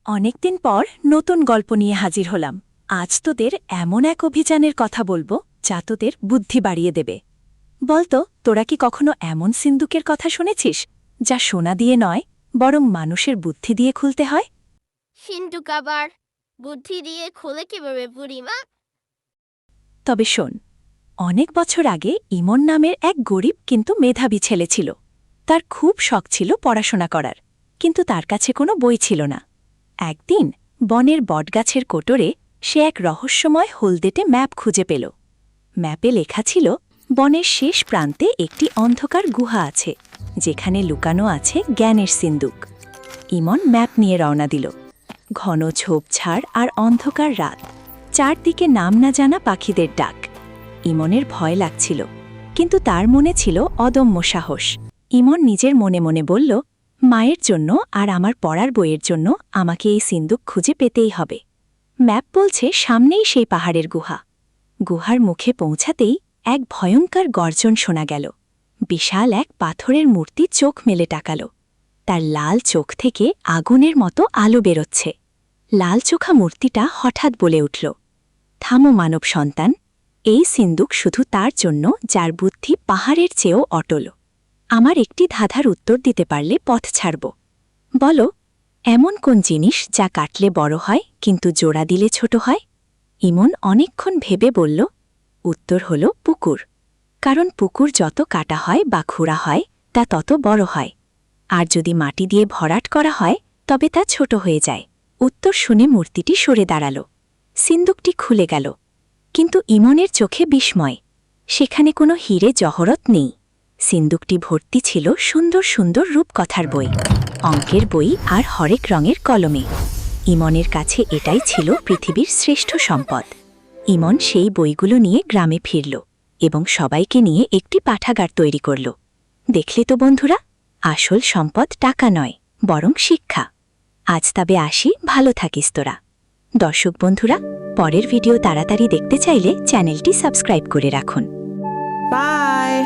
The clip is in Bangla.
অনেকদিন পর নতুন গল্প নিয়ে হাজির হলাম। আজ তোদের এমন এক অভিযানের কথা বলবো যা তোদের বুদ্ধি বাড়িয়ে দেবে। বলতো, তোরা কি কখনো এমন সিন্দুকের কথা শুনেছিস যা সোনা দিয়ে নয়, বরং মানুষের বুদ্ধি দিয়ে খুলতে হয়? সিন্ধুক আবার বুদ্ধি দিয়ে খোলে কিভাবে বুড়িমা? তবে শোন, অনেক বছর আগে ইমন নামের এক গরিব কিন্তু মেধাবী ছেলে ছিল। তার খুব শখ ছিল পড়াশোনা করার, কিন্তু তার কাছে কোনো বই ছিল না। একদিন বনের বটগাছের কোটরে সে এক রহস্যময় হলদেটে ম্যাপ খুঁজে পেল। ম্যাপে লেখা ছিল, বনের শেষ প্রান্তে একটি অন্ধকার গুহা আছে, যেখানে লুকানো আছে জ্ঞানের সিন্দুক। ইমন ম্যাপ নিয়ে রওনা দিল। ঘন ঝোপঝাড় আর অন্ধকার রাত, চারদিকে নাম না জানা পাখিদের ডাক। ইমনের ভয় লাগছিল, কিন্তু তার মনে ছিল অদম্য সাহস। ইমন নিজের মনে মনে বলল, মায়ের জন্য আর আমার পড়ার বইয়ের জন্য আমাকে এই সিন্দুক খুঁজে পেতেই হবে। ম্যাপ বলছে সামনেই সেই পাহাড়ের গুহা। গুহার মুখে পৌঁছাতেই এক ভয়ঙ্কর গর্জন শোনা গেল। বিশাল এক পাথরের মূর্তি চোখ মেলে তাকাল। তার লাল চোখ থেকে আগুনের মতো আলো বেরোচ্ছে। লাল চোখা মূর্তিটা হঠাৎ বলে উঠল, থামো মানব সন্তান, এই সিন্দুক শুধু তার জন্য যার বুদ্ধি পাহাড়ের চেয়েও অটল। আমার একটি ধাঁধার উত্তর দিতে পারলে পথ ছাড়ব। বলো, এমন কোন জিনিস যা কাটলে বড় হয় কিন্তু জোড়া দিলে ছোট হয়? ইমন অনেকক্ষণ ভেবে বলল, উত্তর হল পুকুর। কারণ পুকুর যত কাটা হয় বা খুঁড়া হয় তা তত বড় হয়, আর যদি মাটি দিয়ে ভরাট করা হয় তবে তা ছোট হয়ে যায়। উত্তর শুনে মূর্তিটি সরে দাঁড়াল। সিন্দুকটি খুলে গেল, কিন্তু ইমনের চোখে বিস্ময়। সেখানে কোনো হিরে জহরত নেই। সিন্দুকটি ভর্তি ছিল সুন্দর সুন্দর রূপকথার বই, অঙ্কের বই আর হরেক রঙের কলমে। ইমনের কাছে এটাই ছিল পৃথিবীর শ্রেষ্ঠ সম্পদ। ইমন সেই বইগুলো নিয়ে গ্রামে ফিরল এবং সবাইকে নিয়ে একটি পাঠাগার তৈরি করল। দেখলে তো বন্ধুরা, আসল সম্পদ টাকা নয়, বরং শিক্ষা। আজ তবে আসি, ভালো থাকিস তোরা। দর্শক বন্ধুরা, পরের ভিডিও তাড়াতাড়ি দেখতে চাইলে চ্যানেলটি সাবস্ক্রাইব করে রাখুন। Bye.